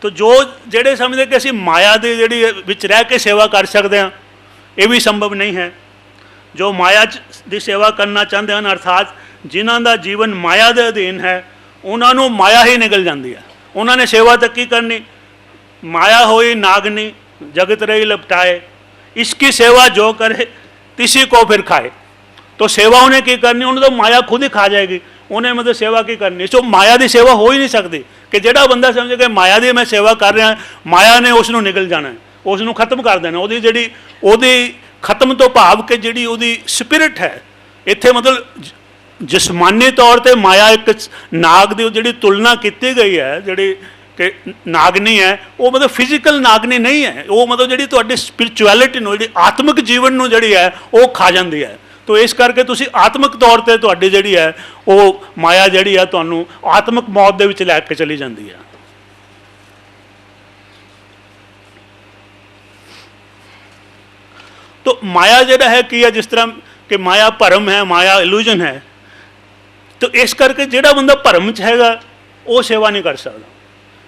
तो जो ਜਿਹੜੇ ਸਮਝਦੇ कि ਅਸੀਂ माया ਦੀ ਜਿਹੜੀ ਵਿੱਚ ਰਹਿ ਕੇ सेवा कर सकते हैं, ये भी संभव नहीं है। जो माया ਦੀ सेवा करना चाहते हैं अर्थात जिन्हों का जीवन माया के अधीन है, उन्होंने माया ही निकल जाती है। उन्होंने सेवा तक की करनी, माया होई नागनी जगत रही लपटाए, इसकी सेवा जो करे किसी को फिर खाए। तो सेवा उन्हें की करनी, उन्हें तो माया खुद ही खा जाएगी, उन्हें मतलब सेवा की करनी। सो माया की सेवा हो ही नहीं सकती कि जोड़ा बंदा समझे कि माया की मैं सेवा कर रहा, माया ने उसनों निकल जाना है, उसनों खत्म कर देना। वो जी खत्म तो भाव कि जी वो स्पिरिट है इत्थे, मतलब जिसमानी तौर पर माया एक नाग की जी तुलना की गई है, जी कि नागनी है, वो मतलब फिजिकल नागनी नहीं है, वो मतलब जी तुहाडी स्पिरिचुअलिटी नूं, जी आत्मिक जीवन नूं जी है वो खा जाती है। तो इस करके तुसी आत्मिक तौर पर तुहाडी जी है वो माया जी है तुहानूं आत्मिक मौत दे विच लैके चली जाती है। तो माया जिहड़ा है की है, जिस तरह कि माया भरम है, माया इल्यूजन है। तो इस करके जिहड़ा बंदा भरम च हैगा वो सेवा नहीं कर सकता।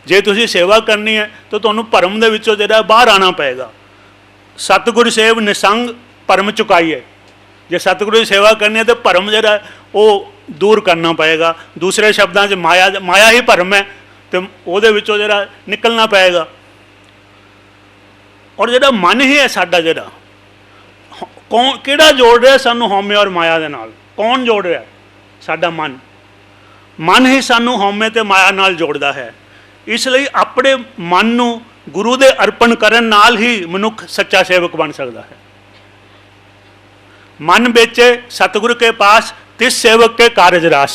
जे तुसी सेवा करनी है तो तुहानूं भरम दे विचों जिहड़ा बाहर आना पएगा। सतगुर सेव निसंग भरम चुकाइए। जे सतगुरु की सेवा करनी है तो भरम जिहड़ा वो दूर करना पएगा। दूसरे शब्दों च माया ही भरम है, तो उहदे विचों जिहड़ा निकलना पएगा। और जिहड़ा मन ही है साडा, जिहड़ा कौन किहड़ा जोड़ रहा सानू हौमे और माया दे नाल? कौन जोड़ रहा? साडा मन। मन ही सानू हौमे ते माया नाल जोड़दा है। इसलिए अपने मन नू गुरु दे अर्पण करन नाल ही मनुख सच्चा सेवक बन सकता है। मन बेचे सतगुरु के पास, तिस सेवक के कारज रास।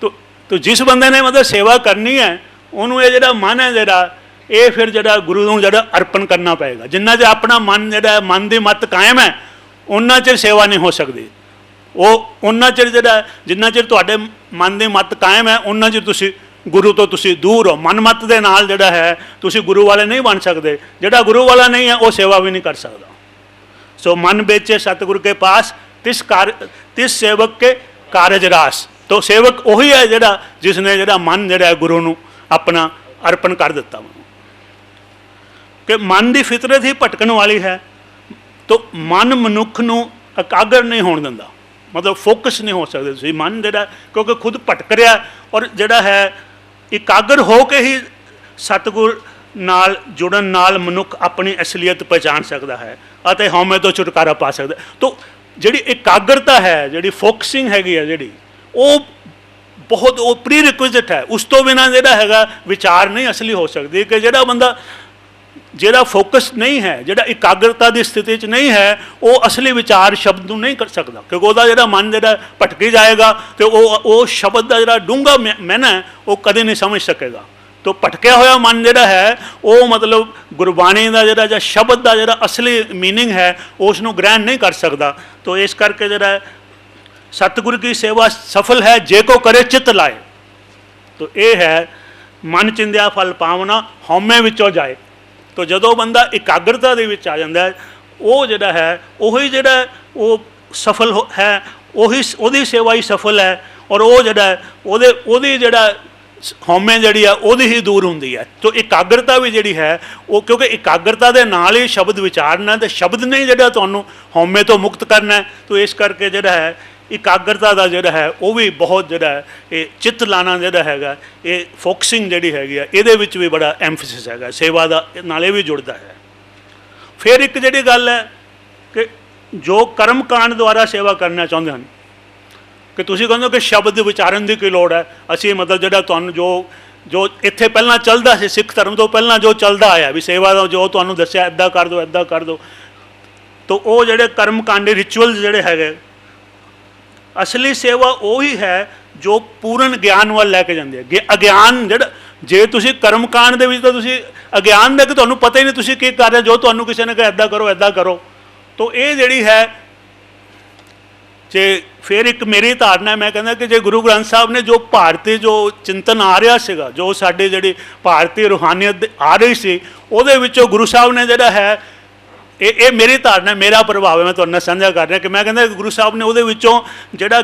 तो जिस बंदे ने मतलब सेवा करनी है, उन्होंने ये जो मन है जरा ये फिर जरा गुरु को जरा अर्पण करना पएगा। जिन्ना चਿਰ अपना मन जरा मन की मत कायम है, उन्ना चਿਰ सेवा नहीं हो सकती। वो उन्ना चਿਰ जरा जिन्ना चਿਰ तुहाडे मन की मत कायम है, उन्ना चਿਰ तुसी गुरु तो तुसी दूर हो। मन मत के नाल जरा है तुसी गुरु वाले नहीं बन सकते। जरा गुरु वाला नहीं है वो सेवा भी नहीं कर सकता। सो मन बेचे सतगुरु के पास, तिस सेवक के कारज रास। तो सेवक वही है जरा जिसने जरा मन जरा गुरु नूं अपना अर्पण कर दिता। कि मन की फितरत ही भटकण वाली है। तो मन मनुख नूं एकाग्र नहीं होण दिंदा, मतलब फोकस नहीं हो सकते तुसीं। मन जरा क्योंकि खुद भटक रहा, और जड़ा है एकाग्र हो के ही सतगुर नाल जुड़न नाल मनुख अपनी असलीयत पहचान सकता है और हौमे तो छुटकारा पा सकता है। तो जी एकाग्रता है, जी फोकसिंग हैगी है, जी वो बहुत वो प्री रिक्विजिट है। उस तो बिना जोड़ा है विचार नहीं असली हो सकती। कि जोड़ा बंदा जोड़ा फोकस नहीं है, जोड़ा एकाग्रता की स्थिति च नहीं है, वो असली विचार शब्द नहीं कर सकता। क्योंकि वह जो मन जो भटकी जाएगा तो वो शब्द का जोड़ा डूंगा मैन है वो कभी नहीं समझ सकेगा। तो भटकिया हुआ मन जोड़ा है वो मतलब गुरबाणी का जोड़ा या शब्द का जोड़ा असली मीनिंग है उसनों ग्रहण नहीं कर सकता। तो इस करके जोड़ा सतगुरु की सेवा सफल है जे को करे चित लाए। तो ये है मन चिंदिया फल पावना हौमे विचों जाए। तो जदों बंदा एकाग्रता दे विच आ जाता है वो जोड़ा है वही जोड़ा वो सफल है, वही सेवा ही सफल है। और वो जोड़ा ओदी जोड़ा हौमे जी है वही ही दूर होंगी है। तो एकाग्रता भी जी है वो क्योंकि एकाग्रता के नाल ही शब्द विचारना, तो शब्द ने जोड़ा तुहानूं हौमे तो मुक्त करना है। तो इस करके जोड़ा है एकाग्रता का जोड़ा है वो भी बहुत जोड़ा है ये चित्त लाना जोड़ा है ये फोकसिंग जी हैगी है, ये भी बड़ा एम्फसिस है सेवा का नाले भी जुड़ता है। फिर एक जी गल है कि जो कर्म कांड द्वारा सेवा करना चाहते हैं कि तुसीं कहंदे हो कि शब्द विचारन की कोई लोड़ है। असीं मतलब जिहड़ा तुहानूं जो इत्थे पहलां चलदा सी सिख धर्म तो पहलां जो चलदा आया भी सेवा का जो तुहानूं दस्सिया इदां कर दो इदां कर दो। तो वो जिहड़े कर्म कांडी रिचुअल्स जिहड़े हैगे असली सेवा वही है जो पूर्ण ज्ञान वाल लैके जाती है। अज्ञान जिहड़ा जे तुसीं कर्म कांड दे विच तां तुसीं अज्ञान दे कि तुहानूं पता ही नहीं तुसीं की कर रहे, जो तुहानूं किसी ने कहा इदां करो इदां करो। तो ये जिहड़ी है जे फिर एक मेरी धारणा है, मैं कहना कि जे गुरु ग्रंथ साहब ने जो भारतीय जो चिंतन आ रहा सीगा, जो साडी जिहड़ी भारतीय रूहानियत आ रही सी, उहदे विचों गुरु साहब ने जिहड़ा है ये मेरी धारणा मेरा प्रभाव है, मैं तुहाडे नाल साझा कर रहा कि मैं कहना गुरु साहब ने उहदे विचों जिहड़ा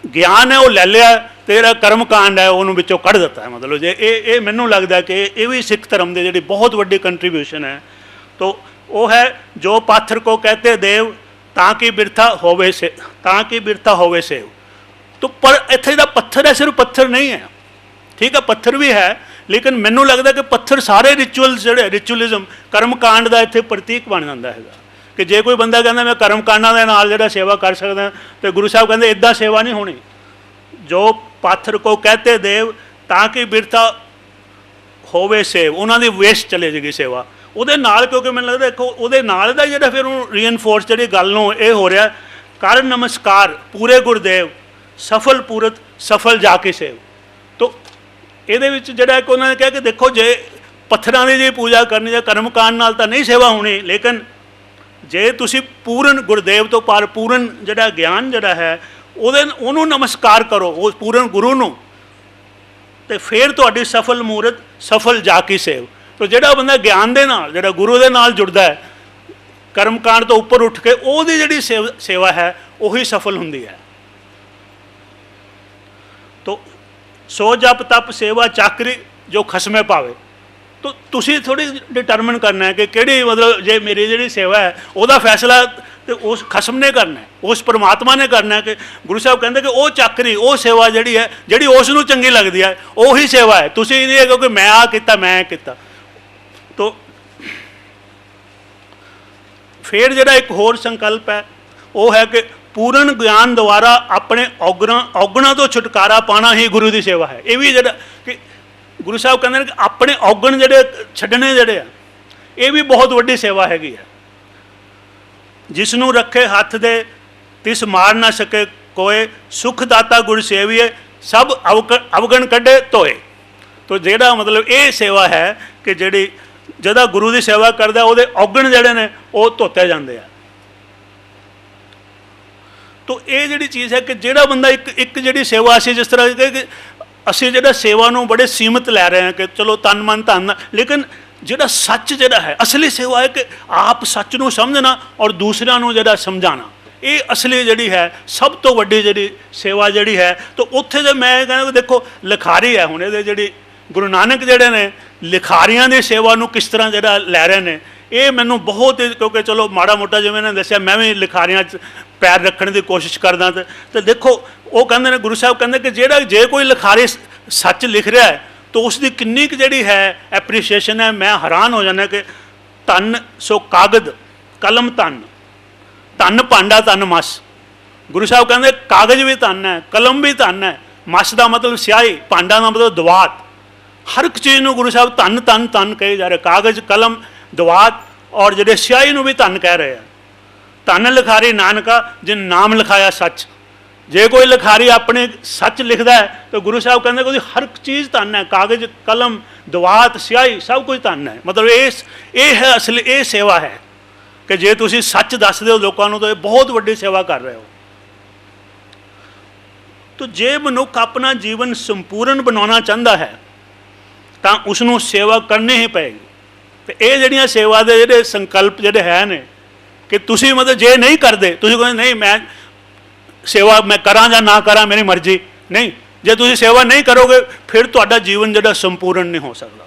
ज्ञान है वो लै लिया तो ਜਿਹੜਾ कर्म कांड है ਉਹਨੂੰ ਵਿੱਚੋਂ ਕੱਢ ਦਿੱਤਾ है। मतलब जे ये ਮੈਨੂੰ लगता कि ये भी सिख धर्म की जी बहुत वड्डी कंट्रीब्यूशन है। तो वो है जो पाथर को कहते देव ताकि बिरथा होवे से, ताकि बिरथा होवे सेव। तो पर इत्थे दा पत्थर है, सिर्फ पत्थर नहीं है, ठीक है पत्थर भी है, लेकिन मैनू लगता कि पत्थर सारे रिचुअल्स जोड़े रिचुअलिज्म कर्म कांड का इत्थे प्रतीक बन जाता है कि जे कोई बंदा कहता मैं कर्म कांडा के नाल जिहड़ा सेवा कर सकदा, तो गुरु साहब कहते इदां सेवा नहीं होनी। जो पाथर को कहते देव ताकि बिरथा होवे सेव, उन्होंने वेस्ट चले जाएगी सेवा ਉਹਦੇ ਨਾਲ। क्योंकि मैंने लगता देखो ਉਹਦੇ ਨਾਲ ਦਾ ਜਿਹੜਾ फिर रीइनफोर्स ਜਿਹੜੀ ਗੱਲ ਨੂੰ ਇਹ ਹੋ ਰਿਹਾ, ਕਰ नमस्कार पूरे गुरदेव सफल पूरत सफल जाके सेव। तो ਇਹਦੇ ਵਿੱਚ ਜਿਹੜਾ ਇੱਕ ਉਹਨਾਂ ਨੇ ਕਿਹਾ ਕਿ ਦੇਖੋ ਜੇ ਪੱਥਰਾਂ ਦੀ ਜੇ ਪੂਜਾ ਕਰਨੀ ਜਾਂ ਕਰਮ ਕਾਂਡ ਨਾਲ ਤਾਂ ਨਹੀਂ ਸੇਵਾ ਹੋਣੀ, ਲੇਕਿਨ ਜੇ ਤੁਸੀਂ ਪੂਰਨ ਗੁਰਦੇਵ ਤੋਂ ਪਰ ਪੂਰਨ ਜਿਹੜਾ ਗਿਆਨ ਜਿਹੜਾ ਹੈ ਉਹਨੂੰ ਨਮਸਕਾਰ ਕਰੋ, ਉਸ ਪੂਰਨ ਗੁਰੂ ਨੂੰ, ਤੇ ਫਿਰ ਤੁਹਾਡੀ ਸਫਲ ਮੂਰਤ ਸਫਲ ਜਾ ਕੀ ਸੇਵ। तो ਜਿਹੜਾ ਬੰਦਾ ਗਿਆਨ ਦੇ ਨਾਲ ਜਿਹੜਾ ਗੁਰੂ ਦੇ ਨਾਲ ਜੁੜਦਾ ਹੈ, ਕਰਮ ਕਾਂਡ ਤੋਂ ਉੱਪਰ ਉੱਠ ਕੇ ਉਹਦੀ ਜਿਹੜੀ ਸੇਵਾ ਹੈ ਉਹੀ ਸਫਲ ਹੁੰਦੀ ਹੈ। तो सो जप तप सेवा चाकरी जो खसमे पावे। तो तुसी थोड़ी डिटरमिन करना है कि किहड़ी मतलब जे मेरी जिहड़ी सेवा है ਉਹਦਾ फैसला तो उस खसम ने करना है, उस परमात्मा ने करना है। कि गुरु साहब कहते कि वो चाकरी वो सेवा जिहड़ी है जिहड़ी उस नूं चंगी लगदी है ਉਹੀ सेवा है। तुसी नहीं है क्योंकि मैं आ कीता मैं कीता। तो फिर जिहड़ा एक होर संकल्प है वो है कि पूर्ण ज्ञान द्वारा अपने औगणों तो छुटकारा पाना ही गुरु की सेवा है। ये भी जो कि गुरु साहब कहते हैं कि अपने औगण जोड़े छड्डने जोड़े ये भी बहुत वड्डी सेवा हैगी है। जिसनों रखे हथ दे तिस मार ना सके कोई, सुखदाता गुर सेविए सब अवगण कढ़े धोए। तो जेड़ा मतलब ये सेवा है कि जिहड़ी जदा गुरु की सेवा करदा उहदे औगण जिहड़े ने वो धोते जाते हैं। तो ये जिहड़ी चीज़ है कि जिहड़ा बंदा एक जिहड़ी सेवा असीं जिस तरह कि असीं जिहड़ा सेवा नूं बड़े सीमित लै रहे हैं कि चलो तन मन धन, लेकिन जिहड़ा सच जिहड़ा है असली सेवा है कि आप सच नूं समझना और दूसरिਆਂ नूं जिहड़ा समझाना, ये असली जिहड़ी है सब तो वड्डी जिहड़ी सेवा जिहड़ी है। तो उत्थे जे मैं कहना देखो लिखारी है, हुण इहदे जिहड़ी गुरु नानक जिहड़े ने लिखारियां दी सेवा नूं किस तरह जिहड़ा लै रहे ने, ये मैनूं बहुत, क्योंकि चलो माड़ा मोटा जिवें इन्हां ने दस्सिया मैं भी लिखारियां पैर रखने की कोशिश करदा। तो देखो वो कहते हैं गुरु साहब कहते कि जेड़ा जे कोई लिखारी सच लिख रहा है तो उसकी किन्नी जी है एप्रीसीएशन है। मैं हैरान हो जाना कि धन सो कागद कलम धन, धन भांडा धन मस। गुरु साहब कहते कागज भी धन है, कलम भी धन है, मस का मतलब स्याही, भांडा का मतलब दवात। हर एक चीज़ को गुरु साहब धन धन धन कहे जा रहे, कागज कलम दवात और जो स्याही भी धन कह रहे हैं। धन लिखारी नानका जिन नाम लिखाया सच। जे कोई लिखारी अपने सच लिखता है तो गुरु साहब कहते कि हर चीज़ धन है, कागज कलम दवात स्याही सब कुछ धन है। मतलब ये है असली ये सेवा है कि जे तुसी सच दसदे हो लोगों को तो ये बहुत वड्डी सेवा कर रहे हो। तो जे मनुख अपना जीवन संपूर्ण बनाना चाहता है तो उसनों सेवा करनी ही पेगी। तो ये जड़ियाँ सेवा के जोड़े संकल्प जोड़े है ने कि तुसी मतलब जे नहीं करते, तुसी कहते नहीं मैं सेवा मैं करा या ना करा मेरी मर्जी नहीं, जे तुसी सेवा नहीं करोगे फिर तुहाडा जीवन जोड़ा संपूर्ण नहीं हो सकता।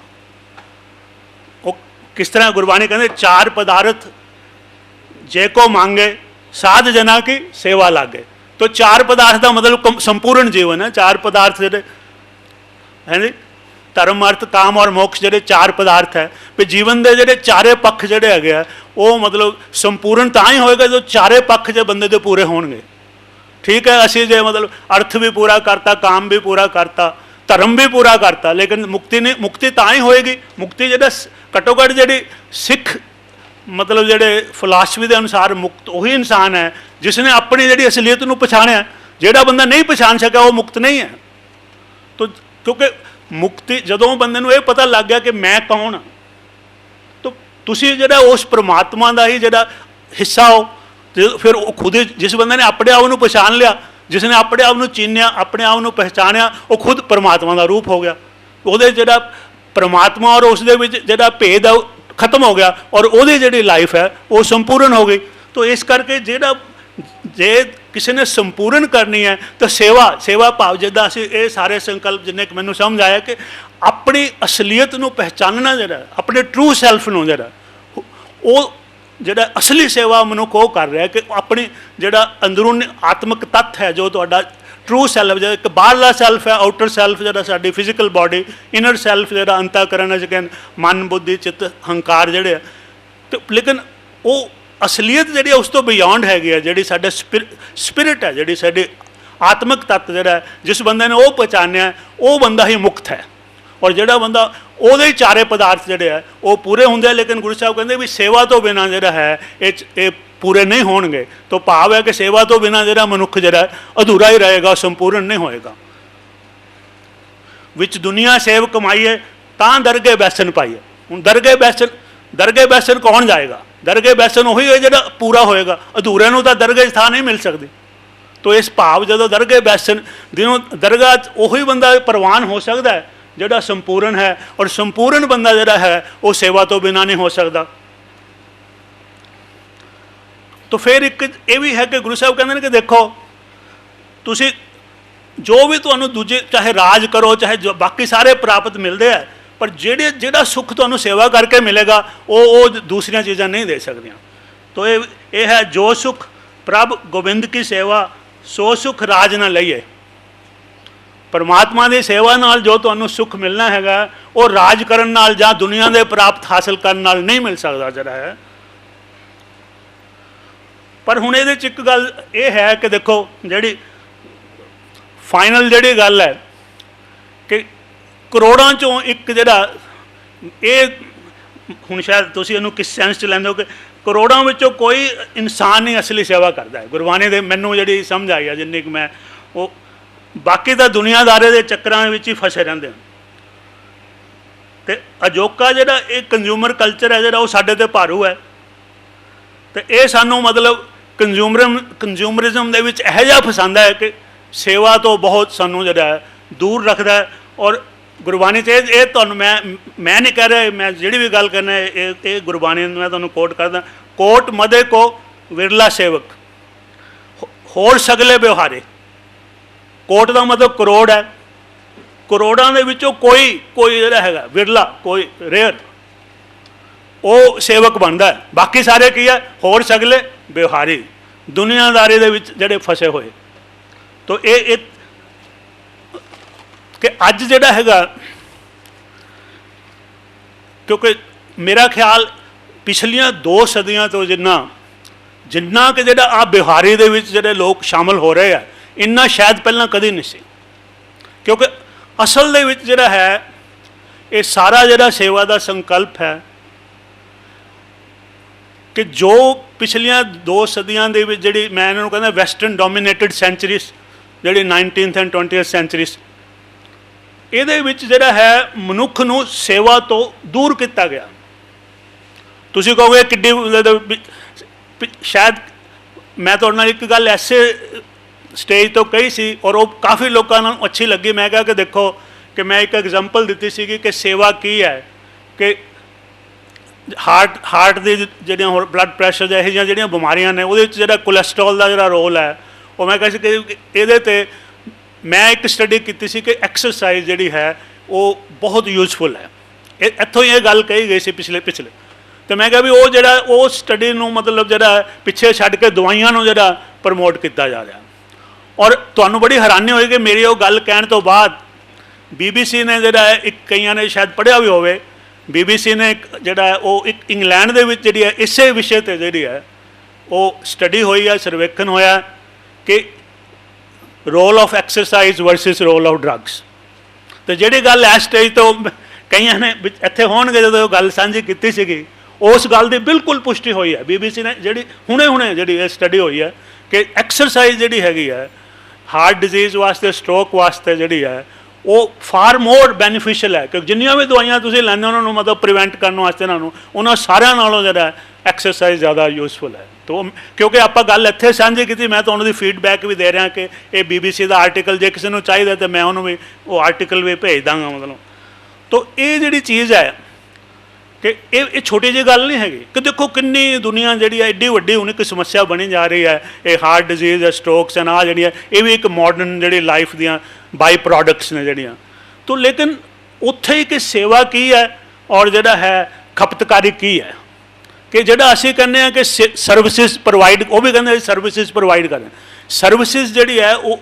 वो किस तरह गुरबाणी कहते चार पदार्थ जे को मांगे साध जना की सेवा लागे। तो चार पदार्थ का मतलब संपूर्ण जीवन है। चार पदार्थ जोड़े है जी धर्म अर्थ काम और मोक्ष जोड़े चार पदार्थ है भी जीवन के जोड़े चारे पक्ष जोड़े है वो मतलब संपूर्ण तो ही होएगा जो चारे पक्ष जो बंदे के पूरे होंगे। ठीक है असी जे मतलब अर्थ भी पूरा करता, काम भी पूरा करता, धर्म भी पूरा करता, लेकिन मुक्ति नहीं, मुक्ति तो ही होएगी। मुक्ति जो घट्टो घट जी सिख मतलब जोड़े फिलासफी के अनुसार मुक्त वही इंसान है जिसने अपनी जी असलीयत को पछाणिया। जोड़ा बंदा नहीं पछाण सका वो मुक्त नहीं है। तो क्योंकि मुक्ति जदों बंदे नूं ये पता लग गया कि मैं कौन हाँ, तो तुसी जिहड़ा उस परमात्मा का ही जिहड़ा हिस्सा हो, तो फिर वो खुद ही जिस बंदे ने अपने आप को पछाण लिया, जिसने अपने आप को चीनिया अपने आप को पहचानिया वो खुद परमात्मा का रूप हो गया। वो जिहड़ा परमात्मा और उस जिहड़ा भेद है खत्म हो गया और वो जिहड़ी लाइफ है वो संपूर्ण हो गई। तो इस करके जिहड़ा जे किसी ने संपूर्ण करनी है तो सेवा सेवा भाव जिदा असीं ये सारे संकल्प जिन्ने मैनूं समझ आया कि अपनी असलीयत नूं पहचानना जिहड़ा अपने ट्रू सैल्फ नूं जिहड़ा वो जिहड़ा असली सेवा मनुख वो कर रहा है कि अपनी जिहड़ा अंदरूनी आत्मक तत्त है जो तुहाडा ट्रू सैल्फ जो एक बाहरला सैल्फ है आउटर सैल्फ जिहड़ा साडी फिजिकल बॉडी इनर सैल्फ जिहड़ा अंतःकरण जिहड़ा मन बुद्धि चित्त हंकार जिहड़े तो लेकिन वो असलीयत जिहड़ी उस तो बियॉन्ड हैगी है जिहड़ी साडे स्पिरिट है जिहड़ी साडी आत्मक तत्त जिहड़ा जिस बंदे ने वो पहचानिया वो बंदा ही मुक्त है और जिहड़ा बंदा ਉਹਦੇ चारे पदार्थ ਜਿਹੜੇ है वो पूरे होंगे लेकिन गुरु साहब कहते भी सेवा तो बिना ਜਿਹੜਾ है ये पूरे नहीं होणगे तो भाव है कि सेवा तो बिना ਜਿਹੜਾ मनुख ਜਿਹੜਾ अधूरा ही रहेगा संपूर्ण नहीं होएगा विच दुनिया सेव कमाइए तां दरगे बैसन पाइए हुण दरगे बैसन कौन जाएगा दरगे बैसन वही है ਜਿਹੜਾ पूरा होएगा अधूरे ਨੂੰ ਤਾਂ दरगे ਥਾਂ नहीं मिल सकती तो इस भाव जो दरगे बैसन दिनों दरगाह उही बंदा प्रवान हो सकता है जिहड़ा संपूर्ण है और संपूर्ण बंदा जिहड़ा है वो सेवा तो बिना नहीं हो सकता तो फिर एक ये भी है कि गुरु साहब कहते हैं कि देखो तुसी जो भी तुहानूं दूजे चाहे राज करो चाहे जो बाकी सारे प्राप्त मिलते हैं पर जिहड़ा सुख तुहानूं सेवा करके मिलेगा वो दूसरियां चीज़ां नहीं दे सकदियां तो ये है जो सुख प्रभ गोबिंद की सेवा सो सुख राज न लईए परमात्मा की सेवा नाल जो तुहानूं सुख मिलना हैगा वो राज करन नाल जां दुनिया के प्राप्त हासिल करन नाल नहीं मिल सकता जिहड़ा है पर हुण इहदे च एक गल ये है कि देखो जिहड़ी फाइनल जिहड़ी गल है कि करोड़ां चों एक जिहड़ा ये हुण शायद तुसीं इहनूं किस सेंस च लैंदे हो कि करोड़ां विचों कोई इंसान ही असली सेवा करता है गुरबाणी दे मैनूं जिहड़ी समझ आई है जिन्नी कि मैं वो बाकी तो दुनियादारे के चक्करां विच ही फसे रहंदे हैं ते अजोका जिहड़ा ये कंज्यूमर कल्चर है जिहड़ा वो साडे ते भारू है तो ये सानूं मतलब कंज्यूमरिज्म दे विच इहो जिहा फसांदा है कि सेवा तो बहुत सानूं जिहड़ा है दूर रखदा है और गुरबाणी च ये तुहानूं मैं नहीं कह रहा मैं जिहड़ी भी गल करना ये गुरबाणी मैं तुहानूं कोट करदा कोट मदे को विरला सेवक होर सगले व्यवहारे कोट का मतलब करोड़ है करोड़ों के विचों कोई जिहड़ा हैगा विरला कोई रेयर वो सेवक बनता है बाकी सारे की है होर सगले व्यवहारी दुनियादारी दे विच जिहड़े फसे हुए तो ये कि अज जिहड़ा हैगा क्योंकि मेरा ख्याल पिछलियां 2 सदियां तो जिन्ना कि जिहड़ा आ व्यवहारी दे विच जिहड़े लोग शामिल हो रहे हैं इन्ना शायद पहला कभी नहीं सी क्योंकि असल दे विच जिहड़ा है ये सारा जिहड़ा सेवा का संकल्प है कि जो पिछलियां 2 सदियां दे विच जिहड़ी मैं इन्हां कहना वैसटर्न डोमीनेटेड सेंचुरीज जिहड़ी 19th and 20th सेंचुरीज इहदे विच जिहड़ा है मनुख नूं सेवा तो दूर किया गया तुसीं कहोगे किड्डी शायद मैं तुहाडे नाल एक गल ऐसे स्टेज तो कही सी और वो काफ़ी लोगों को अच्छी लगी मैं कहा कि देखो कि मैं एक एग्जांपल दी सी कि सेवा की है कि हार्ट दी जिहड़ियां होर ब्लड प्रैशर इहो जिहियां जिहड़ियां बीमारियां ने उहदे विच जिहड़ा कोलेस्ट्रॉल का जिहड़ा रोल है वो मैं कहा कि इहदे ते मैं एक स्टडी की सी कि एक्सरसाइज जिहड़ी है वो बहुत यूजफुल है इत्थों ही ये गल कही गई सी पिछले तो मैं कहा भी वो जिहड़ा वो स्टडी नूं मतलब जिहड़ा पिछे छड्ड के दवाइयां नूं जिहड़ा प्रमोट किया जा रहा और तुहानूं बड़ी हैरानी होई कि मेरी वो गल कहण तो बाद BBC ने जिहड़ा है एक कईयां ने शायद पढ़िया भी होवे BBC ने जिहड़ा है वो एक इंग्लैंड दे विच जिहड़ी है इसे विषय ते जिहड़ी है वो स्टडी हुई है सर्वेखण होया कि role of exercise versus role of drugs तो जिहड़ी गल इस स्टेज तो कईयां ने इत्थे होणगे जदों गल सांझी कीती सीगी उस गल की बिल्कुल पुष्टि हुई है BBC ने जिहड़ी हुणे जिहड़ी स्टडी हुई है कि एक्सरसाइज जिहड़ी हैगी है हार्ट डिजीज़ वास्ते स्ट्रोक वास्ते जिहड़ी है वो फार मोर बेनीफिशियल है क्योंकि जिन्नियां भी दवाइयां तुसीं लैंदे उन्होंने मतलब प्रिवेंट करने वास्ते उन्होंने सारिਆਂ नालों जिहड़ा एक्सरसाइज ज़्यादा यूजफुल है तो क्योंकि आप गल इत्थे सांझी की मैं तो उन्होंने फीडबैक भी दे रहा कि ये BBC का आर्टिकल जो किसी को चाहिए तो मैं उन्होंने भी वो आर्टिकल भी भेज दाँगा मतलब तो ये जिहड़ी चीज़ है कि ये छोटी जी गल नहीं हैगी कि देखो किन्नी दुनिया जी एड्डी वड्डी हुण एक समस्या बनी जा रही है, ये हार्ट डिजीज़ है, स्ट्रोक्स एंड जी ये भी एक मॉडर्न जी लाइफ दियाँ बाई प्रोडक्ट्स ने जड़ियाँ। तो लेकिन उत्थे ही कि सेवा की है और जोड़ा है खपतकारी की है, कि जोड़ा असी कहने हैं कि सर्विसिज प्रोवाइड, वो भी कहते सर्विसिज प्रोवाइड करें। सर्विसिज जी है वो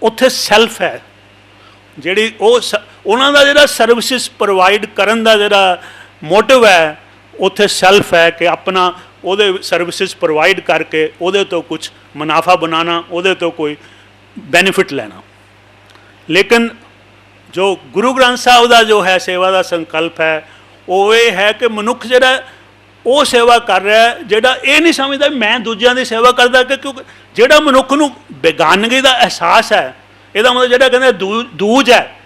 उत्थे सैल्फ है, जी उन्हों का जोड़ा सर्विसिज प्रोवाइड करन दा जोड़ा मोटिव है उत्थे सैल्फ है कि अपना वो सर्विसिज प्रोवाइड करके वो तो कुछ मुनाफा बनाना, वो तो कोई बेनिफिट लेना। लेकिन जो गुरु ग्रंथ साहब का जो है सेवा का संकल्प है वो ये है कि मनुख जोड़ा वो सेवा कर रहा है जोड़ा ये नहीं समझता मैं दूजिया की सेवा करता, कि क्योंकि जोड़ा मनुख नूं बेगानगी का एहसास है, यदा मतलब जोड़ा कहते दूज है,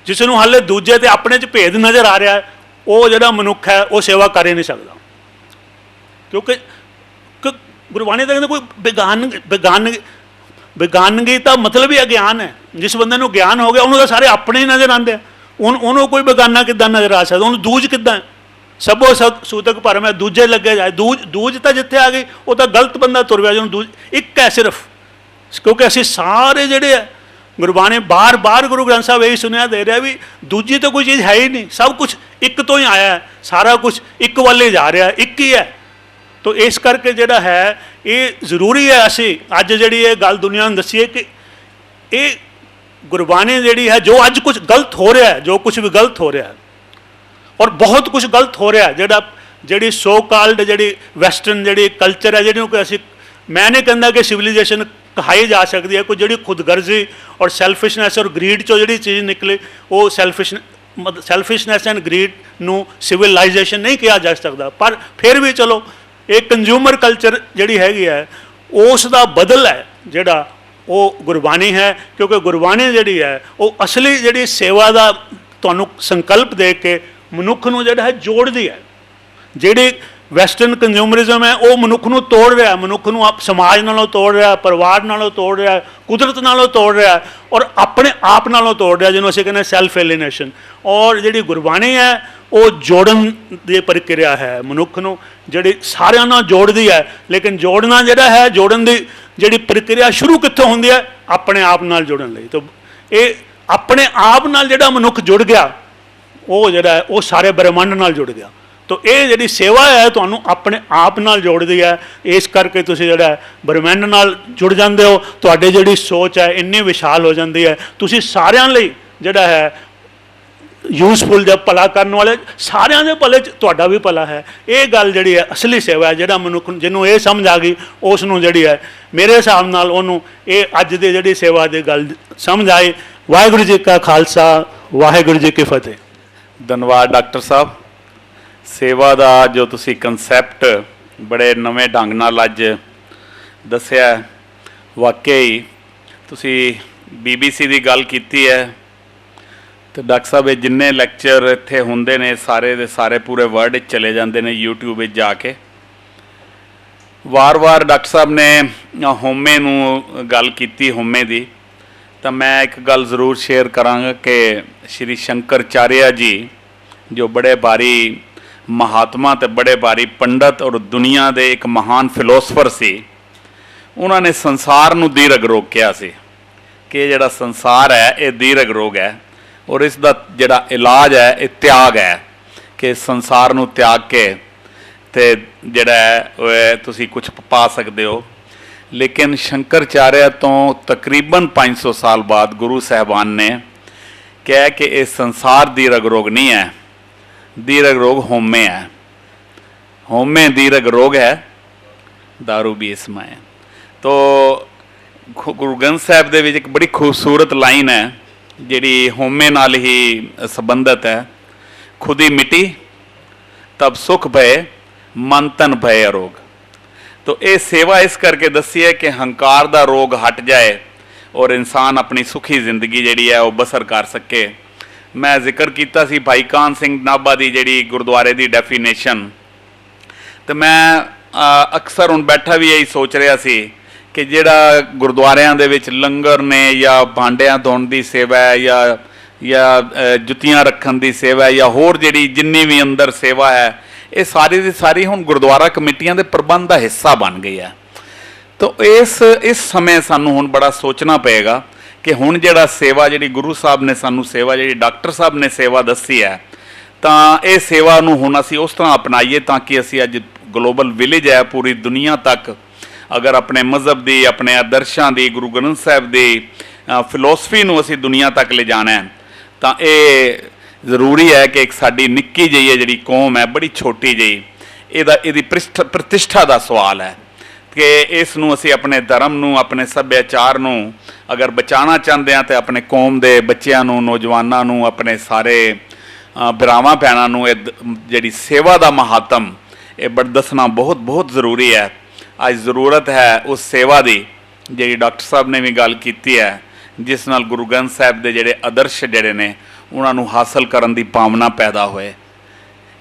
जिसनों हाले दूजे तो अपने च भेद नज़र आ रहा है, वो जोड़ा मनुख है वो सेवा कर ही नहीं सकता। क्योंकि गुरबाणी तो कहते कोई बेगानगी का मतलब ही अज्ञान है। जिस बंदे नूं ज्ञान हो गया उन्होंने तो सारे अपने ही नज़र आते हैं, उन्होंने कोई बेगाना किद्दां नज़र आ सकता, उन्होंने दूज किद्दां है, सबो सूतक भरम है, दूजे लगे जाए। दूज तो जिथे आ गई वो तो गलत बंदा तुर पिया, जिन्होंने दूज एक है सिर्फ, क्योंकि असी सारे जोड़े है गुरबाणी बार बार गुरु ग्रंथ साहब यही सुनिया दे रहा भी दूजी तो कोई चीज़ है ही नहीं, सब कुछ एक तो ही आया है, सारा कुछ एक वाले ही जा रहा है, एक ही है। तो इस करके जोड़ा है ये जरूरी है असी अज जी ये गल दुनिया में दसीए कि ये गुरबाणी जी है जो अज कुछ गलत हो रहा है, जो कुछ भी गलत हो रहा है और बहुत कुछ गलत हो रहा है, जोड़ा जी सो कॉल्ड जी वैसटर्न जी कल्चर है जी असी मैं नहीं कहता कि सिविलाइजेशन कहाई जा सकती है, कोई जी खुदगर्जी और सैल्फिशनैस और ग्रीड चो जी चीज़ निकली वो सैल्फिशनैस एंड ग्रीड नू सिविलाइजेशन नहीं किया जा सकता। पर फिर भी चलो एक कंज्यूमर कल्चर जी हैगी है उसका बदल है जोड़ा वो गुरबाणी है, क्योंकि गुरबाणी जी है वो असली जी सेवा का तुहानू संकल्प दे के मनुख नू जोड़ा है जोड़ती है। जी वैसटर्न कंज्यूमरिज्म है वो मनुख नू तोड़ रहा है, मनुख नू समाज नालों तोड़ रहा है, परिवार नालों तोड़ रहा है, कुदरत नालों तोड़ रहा है और अपने आप नालों तोड़ रहा है, जिन्होंने असीं कहने सैल्फ एलिनेशन। और जी गुरबाणी है वो जोड़न की प्रक्रिया है, मनुख नू जी सारिਆਂ नाल जोड़ती है। लेकिन जोड़ना जोड़ा है जोड़न की जी प्रक्रिया शुरू कित्थों होंदी है, अपने आप नाल जुड़न लई। तो ये अपने आप नाल जिहड़ा मनुख जुड़ गया वो जिहड़ा है वो सारे ब्रह्मंड नाल जुड़ गया। तो ये जी सेवा है तुहानू अपने आप नाल जोड़ती है, इस करके तुसीं जिहड़ा ब्रह्मंड नाल जुड़ जाते हो, तुहाडी जिहड़ी सोच है इन्नी विशाल हो जाती है, तुसीं सारिਆਂ ਲਈ जिहड़ा है यूजफुल जब भला करने वाले सारिਆਂ ਦੇ भले तुहाडा भी भला है। ये गल जिहड़ी है असली सेवा है, जिहड़ा मनुख जिन्हों ये समझ आ गई उसनूं जिहड़ी है मेरे हिसाब नाल उहनूं ये अज दी जिहड़ी सेवा दी गल समझ आई। वाहिगुरू जी का खालसा वाहिगुरू जी की फतेह। धन्यवाद डॉक्टर साहब। सेवा का जो तुसी कंसैप्ट बड़े नवे ढंग नाल अज दस्सिया, वाकई तुसी BBC की गल कीती है। तो डॉक्टर साहब ये जिन्ने लैक्चर इत्थे हुंदे ने सारे दे सारे पूरे वर्ल्ड चले जाते हैं यूट्यूब जाके। वार वार डॉक्टर साहब ने होमे नूं गल कीती होमे दी, तो मैं एक गल जरूर शेयर करांगा कि श्री शंकराचार्य जी जो बड़े भारी महात्मा ते बड़े भारी पंडित और दुनिया दे एक महान फिलोसफर सी, उन्होंने संसार नूं दीर्घ रोग कहा सी कि जिहड़ा संसार है ये दीर्घ रोग है और इसका जिहड़ा इलाज है ये त्याग है, कि संसार नूं त्याग के ते जिहड़ा है तुसीं कुछ पा सकते हो। लेकिन शंकराचार्य तो तकरीबन 500 साल बाद गुरु साहबान ने कहा कि ये संसार दीर्घ रोग नहीं है, दीर्घ रोग होमे है, होमे दीर्घ रोग है, दारू भी इसमें है। तो गुरु ग्रंथ साहब दे विच एक बड़ी खूबसूरत लाइन है जिहड़ी होमे नाल ही संबंधित है, खुदी मिटी तब सुख भय मन तन भय अरोग। तो ये सेवा इस करके दसी है कि हंकार का रोग हट जाए और इंसान अपनी सुखी जिंदगी जिहड़ी है वो बसर कर सके। मैं जिक्र किया सी भाई कान सिंह नाभा की जिहड़ी गुरुद्वारे की डेफिनेशन, तो मैं अक्सर हुण बैठा भी यही सोच रहा सी कि जिहड़ा गुरुद्वारियां दे विच लंगर ने या भांडियां धोण की सेवा है या ਜਾਂ ਜੁੱਤੀਆਂ ਰੱਖਣ ਦੀ ਸੇਵਾ ਹੈ, ਜਾਂ ਹੋਰ ਜਿਹੜੀ ਜਿੰਨੀ ਵੀ ਅੰਦਰ ਸੇਵਾ ਹੈ, ਇਹ ਸਾਰੀ ਦੀ ਸਾਰੀ ਹੁਣ ਗੁਰਦੁਆਰਾ ਕਮੇਟੀਆਂ ਦੇ ਪ੍ਰਬੰਧ ਦਾ ਹਿੱਸਾ ਬਣ ਗਈ ਹੈ। ਤਾਂ ਇਸ ਸਮੇਂ ਸਾਨੂੰ ਹੁਣ ਬੜਾ ਸੋਚਣਾ ਪਏਗਾ ਕਿ ਹੁਣ ਜਿਹੜਾ ਸੇਵਾ ਜਿਹੜੀ ਗੁਰੂ ਸਾਹਿਬ ਨੇ ਸਾਨੂੰ ਸੇਵਾ ਜਿਹੜੀ ਡਾਕਟਰ ਸਾਹਿਬ ਨੇ ਸੇਵਾ ਦੱਸੀ ਹੈ, ਤਾਂ ਇਹ ਸੇਵਾ ਨੂੰ ਹੁਣ ਅਸੀਂ ਉਸ ਤਰ੍ਹਾਂ ਅਪਣਾਈਏ ਤਾਂ ਕਿ ਅਸੀਂ ਅੱਜ ਗਲੋਬਲ ਵਿਲੇਜ ਹੈ ਪੂਰੀ ਦੁਨੀਆ ਤੱਕ ਅਗਰ ਆਪਣੇ ਮਜ਼ਹਬ ਦੀ, ਆਪਣੇ ਆਦਰਸ਼ਾਂ ਦੀ, ਗੁਰੂ ਗ੍ਰੰਥ ਸਾਹਿਬ ਦੀ ਫਿਲੋਸਫੀ ਨੂੰ ਅਸੀਂ ਦੁਨੀਆ ਤੱਕ ਲੈ ਜਾਣਾ ਹੈ, ਤਾਂ ਇਹ ਜ਼ਰੂਰੀ ਹੈ ਕਿ ਇੱਕ ਸਾਡੀ ਨਿੱਕੀ ਜਿਹੀ ਜਿਹੜੀ ਕੌਮ ਹੈ, ਬੜੀ ਛੋਟੀ ਜਿਹੀ, ਇਹਦੀ ਪ੍ਰਤਿਸ਼ਠਾ ਦਾ ਸਵਾਲ ਹੈ ਕਿ ਇਸ ਨੂੰ ਅਸੀਂ ਆਪਣੇ ਧਰਮ ਨੂੰ, ਆਪਣੇ ਸੱਭਿਆਚਾਰ ਨੂੰ ਅਗਰ ਬਚਾਉਣਾ ਚਾਹੁੰਦੇ ਹਾਂ ਤਾਂ ਆਪਣੇ ਕੌਮ ਦੇ ਬੱਚਿਆਂ ਨੂੰ, ਨੌਜਵਾਨਾਂ ਨੂੰ, ਆਪਣੇ ਸਾਰੇ ਭਰਾਵਾਂ ਭੈਣਾਂ ਨੂੰ ਇਹ ਜਿਹੜੀ ਸੇਵਾ ਦਾ ਮਹਾਤਮ ਇਹ ਦੱਸਣਾ ਬਹੁਤ ਬਹੁਤ ਜ਼ਰੂਰੀ ਹੈ। ਅੱਜ ਜ਼ਰੂਰਤ ਹੈ ਉਸ ਸੇਵਾ ਦੀ ਜਿਹੜੀ ਡਾਕਟਰ ਸਾਹਿਬ ਨੇ ਵੀ ਗੱਲ ਕੀਤੀ ਹੈ, ਜਿਸ ਨਾਲ ਗੁਰੂ ਗ੍ਰੰਥ ਸਾਹਿਬ ਦੇ ਜਿਹੜੇ ਆਦਰਸ਼ ਜਿਹੜੇ ਨੇ ਉਹਨਾਂ ਨੂੰ ਹਾਸਲ ਕਰਨ ਦੀ ਭਾਵਨਾ ਪੈਦਾ ਹੋਏ।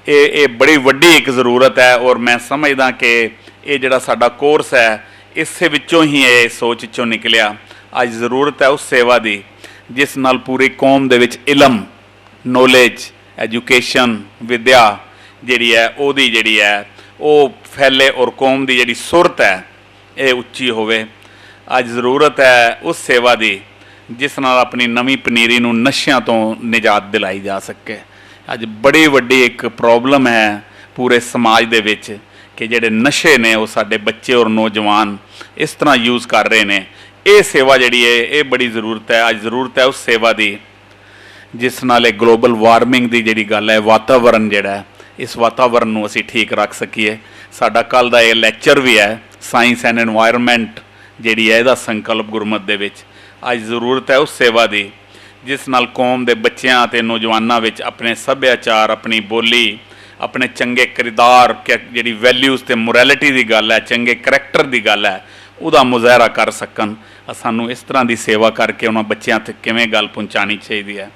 ਇਹ ਬੜੀ ਵੱਡੀ ਇੱਕ ਜ਼ਰੂਰਤ ਹੈ ਔਰ ਮੈਂ ਸਮਝਦਾ ਕਿ ਇਹ ਜਿਹੜਾ ਸਾਡਾ ਕੋਰਸ ਹੈ ਇਸੇ ਵਿੱਚੋਂ ਹੀ ਇਹ ਸੋਚ 'ਚੋਂ ਨਿਕਲਿਆ। ਅੱਜ ਜ਼ਰੂਰਤ ਹੈ ਉਸ ਸੇਵਾ ਦੀ ਜਿਸ ਨਾਲ ਪੂਰੀ ਕੌਮ ਦੇ ਵਿੱਚ ਇਲਮ, ਨੌਲੇਜ, ਐਜੂਕੇਸ਼ਨ, ਵਿਦਿਆ ਜਿਹੜੀ ਹੈ ਉਹਦੀ ਜਿਹੜੀ ਹੈ ਉਹ ਫੈਲੇ ਔਰ ਕੌਮ ਦੀ ਜਿਹੜੀ ਸੁਰਤ ਹੈ ਇਹ ਉੱਚੀ ਹੋਵੇ। ਅੱਜ ਜ਼ਰੂਰਤ ਹੈ ਉਸ ਸੇਵਾ ਦੀ ਜਿਸ ਨਾਲ ਆਪਣੀ ਨਵੀਂ ਪਨੀਰੀ ਨੂੰ ਨਸ਼ਿਆਂ ਤੋਂ ਨਿਜਾਤ ਦਿਲਾਈ ਜਾ ਸਕੇ। ਅੱਜ ਬੜੀ ਵੱਡੀ ਇੱਕ ਪ੍ਰੋਬਲਮ ਹੈ ਪੂਰੇ ਸਮਾਜ ਦੇ ਵਿੱਚ ਕਿ ਜਿਹੜੇ ਨਸ਼ੇ ਨੇ ਉਹ ਸਾਡੇ ਬੱਚੇ ਔਰ ਨੌਜਵਾਨ ਇਸ ਤਰ੍ਹਾਂ ਯੂਜ਼ ਕਰ ਰਹੇ ਨੇ। ਇਹ ਸੇਵਾ ਜਿਹੜੀ ਹੈ ਇਹ ਬੜੀ ਜ਼ਰੂਰਤ ਹੈ। ਅੱਜ ਜ਼ਰੂਰਤ ਹੈ ਉਸ ਸੇਵਾ ਦੀ ਜਿਸ ਨਾਲ ਇਹ ਗਲੋਬਲ ਵਾਰਮਿੰਗ ਦੀ ਜਿਹੜੀ ਗੱਲ ਹੈ, ਵਾਤਾਵਰਨ ਜਿਹੜਾ ਹੈ, ਇਸ ਵਾਤਾਵਰਨ ਨੂੰ ਅਸੀਂ ਠੀਕ ਰੱਖ ਸਕੀਏ। ਸਾਡਾ ਕੱਲ੍ਹ ਦਾ ਇਹ ਲੈਕਚਰ ਵੀ ਹੈ ਸਾਇੰਸ ਐਂਡ এনवायरमेंट ਜਿਹੜੀ ਹੈ ਇਹਦਾ ਸੰਕਲਪ ਗੁਰਮਤਿ ਦੇ ਵਿੱਚ। ਅੱਜ ਜ਼ਰੂਰਤ ਹੈ ਉਸ ਸੇਵਾ ਦੀ ਜਿਸ ਨਾਲ ਕੌਮ ਦੇ ਬੱਚਿਆਂ ਅਤੇ ਨੌਜਵਾਨਾਂ ਵਿੱਚ ਆਪਣੇ ਸੱਭਿਆਚਾਰ, ਆਪਣੀ ਬੋਲੀ, ਆਪਣੇ ਚੰਗੇ ਕਿਰਦਾਰ, ਜਿਹੜੀ ਵੈਲਿਊਜ਼ ਅਤੇ ਮੋਰੈਲਿਟੀ ਦੀ ਗੱਲ ਹੈ, ਚੰਗੇ ਕਰੈਕਟਰ ਦੀ ਗੱਲ ਹੈ, ਉਹਦਾ ਮੁਜ਼ਾਹਰਾ ਕਰ ਸਕਣ। ਸਾਨੂੰ ਇਸ ਤਰ੍ਹਾਂ ਦੀ ਸੇਵਾ ਕਰਕੇ ਉਹਨਾਂ ਬੱਚਿਆਂ ਤੱਕ ਕਿਵੇਂ ਗੱਲ ਪਹੁੰਚਾਉਣੀ ਚਾਹੀਦੀ ਹੈ।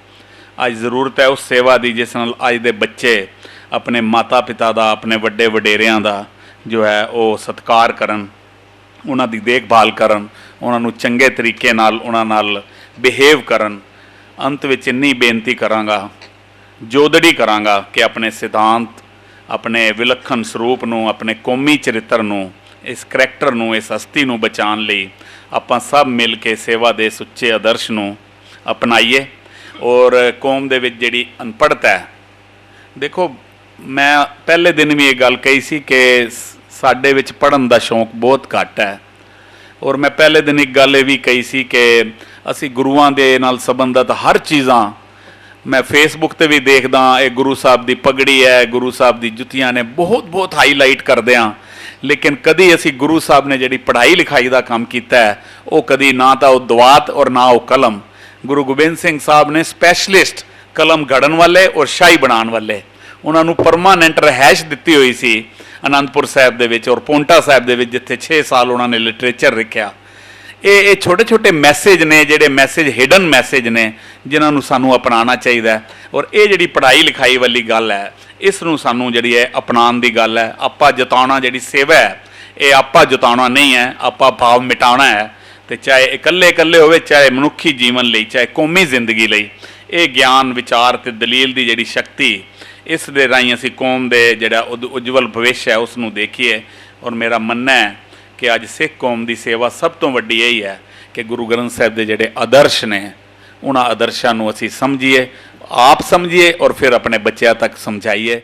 ਅੱਜ ਜ਼ਰੂਰਤ ਹੈ ਉਸ ਸੇਵਾ ਦੀ ਜਿਸ ਨਾਲ ਅੱਜ ਦੇ ਬੱਚੇ ਆਪਣੇ ਮਾਤਾ ਪਿਤਾ ਦਾ, ਆਪਣੇ ਵੱਡੇ ਵਡੇਰਿਆਂ ਦਾ ਜੋ ਹੈ ਉਹ ਸਤਿਕਾਰ ਕਰਨ, ਉਹਨਾਂ ਦੀ ਦੇਖਭਾਲ ਕਰਨ, ਉਹਨਾਂ ਨੂੰ ਚੰਗੇ ਤਰੀਕੇ ਨਾਲ ਉਹਨਾਂ ਨਾਲ ਬਿਹੇਵ ਕਰਨ। ਅੰਤ ਵਿੱਚ ਇੰਨੀ ਬੇਨਤੀ ਕਰਾਂਗਾ, ਜੋਦੜੀ ਕਰਾਂਗਾ ਕਿ ਆਪਣੇ ਸਿਧਾਂਤ, ਆਪਣੇ ਵਿਲੱਖਣ ਸਰੂਪ ਨੂੰ, ਆਪਣੇ ਕੌਮੀ ਚਰਿੱਤਰ ਨੂੰ, ਇਸ ਕਰੈਕਟਰ ਨੂੰ, ਇਸ ਹਸਤੀ ਨੂੰ ਬਚਾਉਣ ਲਈ ਆਪਾਂ ਸਭ ਮਿਲ ਕੇ ਸੇਵਾ ਦੇ ਸੁੱਚੇ ਆਦਰਸ਼ ਨੂੰ ਅਪਣਾਈਏ। ਔਰ ਕੌਮ ਦੇ ਵਿੱਚ ਜਿਹੜੀ ਅਨਪੜ੍ਹਤਾ ਹੈ, ਦੇਖੋ ਮੈਂ ਪਹਿਲੇ ਦਿਨ ਵੀ ਇਹ ਗੱਲ ਕਹੀ ਸੀ ਕਿ ਸਾਡੇ ਵਿੱਚ ਪੜ੍ਹਨ ਦਾ ਸ਼ੌਂਕ ਬਹੁਤ ਘੱਟ ਹੈ। ਔਰ ਮੈਂ ਪਹਿਲੇ ਦਿਨ ਇੱਕ ਗੱਲ ਇਹ ਵੀ ਕਹੀ ਸੀ ਕਿ ਅਸੀਂ ਗੁਰੂਆਂ ਦੇ ਨਾਲ ਸੰਬੰਧਿਤ ਹਰ ਚੀਜ਼ਾਂ ਮੈਂ ਫੇਸਬੁੱਕ 'ਤੇ ਵੀ ਦੇਖਦਾ, ਇਹ ਗੁਰੂ ਸਾਹਿਬ ਦੀ ਪਗੜੀ ਹੈ, ਗੁਰੂ ਸਾਹਿਬ ਦੀ ਜੁੱਤੀਆਂ ਨੇ, ਬਹੁਤ ਬਹੁਤ ਹਾਈਲਾਈਟ ਕਰਦੇ ਹਾਂ। ਲੇਕਿਨ ਕਦੀ ਅਸੀਂ ਗੁਰੂ ਸਾਹਿਬ ਨੇ ਜਿਹੜੀ ਪੜ੍ਹਾਈ ਲਿਖਾਈ ਦਾ ਕੰਮ ਕੀਤਾ ਹੈ ਉਹ ਕਦੀ ਨਾ ਤਾਂ ਉਹ ਦਵਾਤ ਔਰ ਨਾ ਉਹ ਕਲਮ। ਗੁਰੂ ਗੋਬਿੰਦ ਸਿੰਘ ਸਾਹਿਬ ਨੇ ਸਪੈਸ਼ਲਿਸਟ ਕਲਮ ਘੜਨ ਵਾਲੇ ਔਰ ਸ਼ਾਹੀ ਬਣਾਉਣ ਵਾਲੇ, ਉਹਨਾਂ ਨੂੰ ਪਰਮਾਨੈਂਟ ਰਹਿائش ਦਿੱਤੀ ਹੋਈ ਸੀ ਅਨੰਦਪੁਰ ਸਾਹਿਬ ਦੇ ਵਿੱਚ ਔਰ ਪੌਂਟਾ ਸਾਹਿਬ ਦੇ ਵਿੱਚ, ਜਿੱਥੇ 6 ਸਾਲ ਉਹਨਾਂ ਨੇ ਲਿਟਰੇਚਰ ਰੱਖਿਆ। ਇਹ ਛੋਟੇ ਛੋਟੇ ਮੈਸੇਜ ਨੇ, ਜਿਹੜੇ ਮੈਸੇਜ ਹਿਡਨ ਮੈਸੇਜ ਨੇ, ਜਿਨ੍ਹਾਂ ਨੂੰ ਸਾਨੂੰ ਅਪਣਾਉਣਾ ਚਾਹੀਦਾ। ਔਰ ਇਹ ਜਿਹੜੀ ਪੜ੍ਹਾਈ ਲਿਖਾਈ ਵਾਲੀ ਗੱਲ ਹੈ ਇਸ ਨੂੰ ਸਾਨੂੰ ਜਿਹੜੀ ਹੈ ਅਪਣਾਉਣ ਦੀ ਗੱਲ ਹੈ। ਆਪਾ ਜਤਾਉਣਾ ਜਿਹੜੀ ਸੇਵਾ ਹੈ ਇਹ ਆਪਾ ਜਤਾਉਣਾ ਨਹੀਂ ਹੈ, ਆਪਾ ਭਾਵ ਮਿਟਾਉਣਾ ਹੈ। ਤੇ ਚਾਹੇ ਇਕੱਲੇ ਇਕੱਲੇ ਹੋਵੇ, ਚਾਹੇ ਮਨੁੱਖੀ ਜੀਵਨ ਲਈ, ਚਾਹੇ ਕੌਮੀ ਜ਼ਿੰਦਗੀ ਲਈ, ਇਹ ਗਿਆਨ, ਵਿਚਾਰ ਅਤੇ ਦਲੀਲ ਦੀ ਜਿਹੜੀ ਸ਼ਕਤੀ, ਇਸ ਦੇ ਰਾਹੀਂ ਅਸੀਂ ਕੌਮ ਦੇ ਜਿਹੜਾ ਉਜਵਲ ਭਵਿੱਖ ਹੈ ਉਸ ਨੂੰ ਦੇਖੀਏ। ਔਰ ਮੇਰਾ ਮੰਨਣਾ ਹੈ ਕਿ ਅੱਜ ਸਿੱਖ ਕੌਮ ਦੀ ਸੇਵਾ ਸਭ ਤੋਂ ਵੱਡੀ ਇਹੀ ਹੈ ਕਿ ਗੁਰੂ ਗ੍ਰੰਥ ਸਾਹਿਬ ਦੇ ਜਿਹੜੇ ਆਦਰਸ਼ ਨੇ ਉਹਨਾਂ ਆਦਰਸ਼ਾਂ ਨੂੰ ਅਸੀਂ ਸਮਝੀਏ, ਆਪ ਸਮਝੀਏ ਔਰ ਫਿਰ ਆਪਣੇ ਬੱਚਿਆਂ ਤੱਕ ਸਮਝਾਈਏ।